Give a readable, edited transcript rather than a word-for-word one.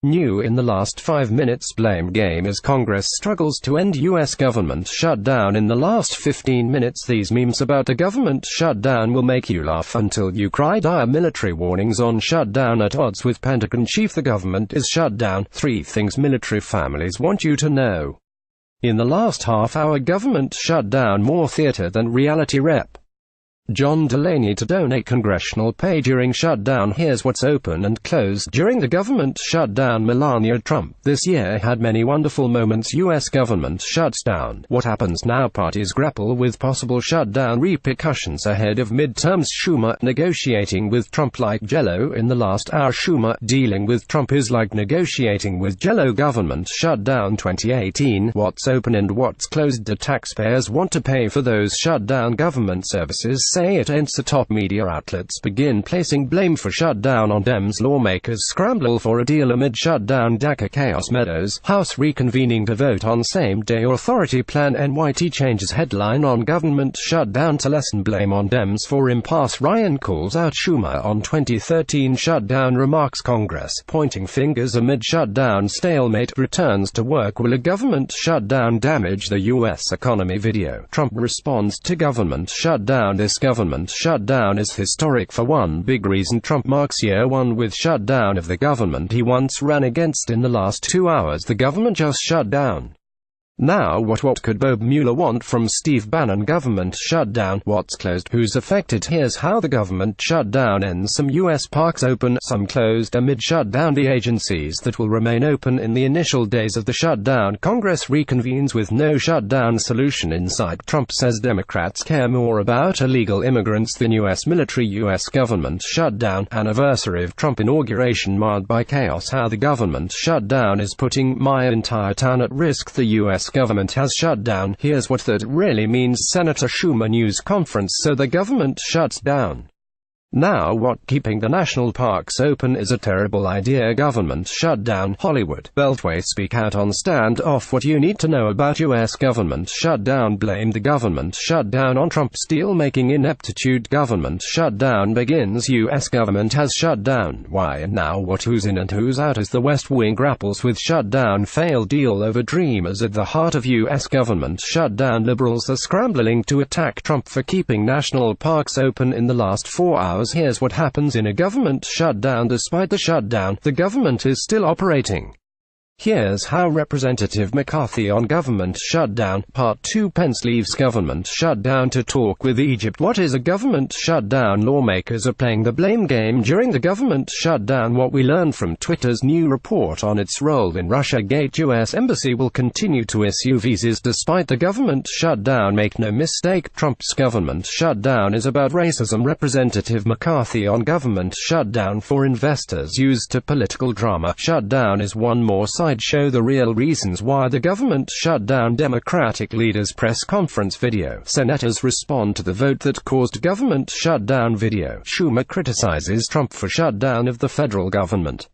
New in the last 5 minutes, blame game as Congress struggles to end U.S. government shutdown. In the last 15 minutes, these memes about a government shutdown will make you laugh until you cry. Dire military warnings on shutdown at odds with Pentagon chief. The government is shut down. 3 things military families want you to know. In the last half hour, government shut down more theater than reality. Rep. John Delaney to donate congressional pay during shutdown. Here's what's open and closed during the government shutdown. Melania Trump this year had many wonderful moments. U.S. government shuts down. What happens now? Parties grapple with possible shutdown repercussions ahead of midterms. Schumer negotiating with Trump like Jell-O in the last hour. Schumer dealing with Trump is like negotiating with Jell-O. Government shutdown 2018. What's open and what's closed? Do taxpayers want to pay for those shutdown government services? Say it ends. The top media outlets begin placing blame for shutdown on Dems. Lawmakers scramble for a deal amid shutdown. DACA chaos. Meadows House reconvening to vote on same-day authority plan. NYT changes headline on government shutdown to lessen blame on Dems for impasse. Ryan calls out Schumer on 2013 shutdown remarks. Congress pointing fingers amid shutdown stalemate. Returns to work. Will a government shutdown damage the U.S. economy? Video. Trump responds to government shutdown. This government shutdown is historic for one big reason. Trump marks year one with shutdown of the government he once ran against. In the last 2 hours, the government just shut down. Now what could Bob Mueller want from Steve Bannon? Government shutdown. What's closed? Who's affected? Here's how the government shutdown ends. Some U.S. parks open, some closed amid shutdown. The agencies that will remain open in the initial days of the shutdown. Congress reconvenes with no shutdown solution in sight. Trump says Democrats care more about illegal immigrants than U.S. military. U.S. government shutdown. Anniversary of Trump inauguration marred by chaos. How the government shutdown is putting my entire town at risk. The U.S. government has shut down. Here's what that really means. Senator Schumer news conference. So the government shuts down. Now what? Keeping the national parks open is a terrible idea. Government shutdown. Hollywood Beltway speak out on stand off. What you need to know about U.S. government shutdown. Blame the government shutdown on Trump's deal-making ineptitude. Government shutdown begins. U.S. government has shut down. Why and now what? Who's in and who's out as the West Wing grapples with shutdown failed deal over Dreamers at the heart of U.S. government shutdown. Liberals are scrambling to attack Trump for keeping national parks open in the last 4 hours. Here's what happens in a government shutdown. Despite the shutdown, the government is still operating. Here's how Representative McCarthy on government shutdown. Part 2. Pence leaves government shutdown to talk with Egypt. What is a government shutdown? Lawmakers are playing the blame game during the government shutdown. What we learned from Twitter's new report on its role in Russiagate. U.S. Embassy will continue to issue visas despite the government shutdown. Make no mistake, Trump's government shutdown is about racism. Representative McCarthy on government shutdown. For investors used to political drama, shutdown is one more side show. The real reasons why the government shut down. Democratic leaders press conference video. Senators respond to the vote that caused government shutdown. Video. Schumer criticizes Trump for shutdown of the federal government.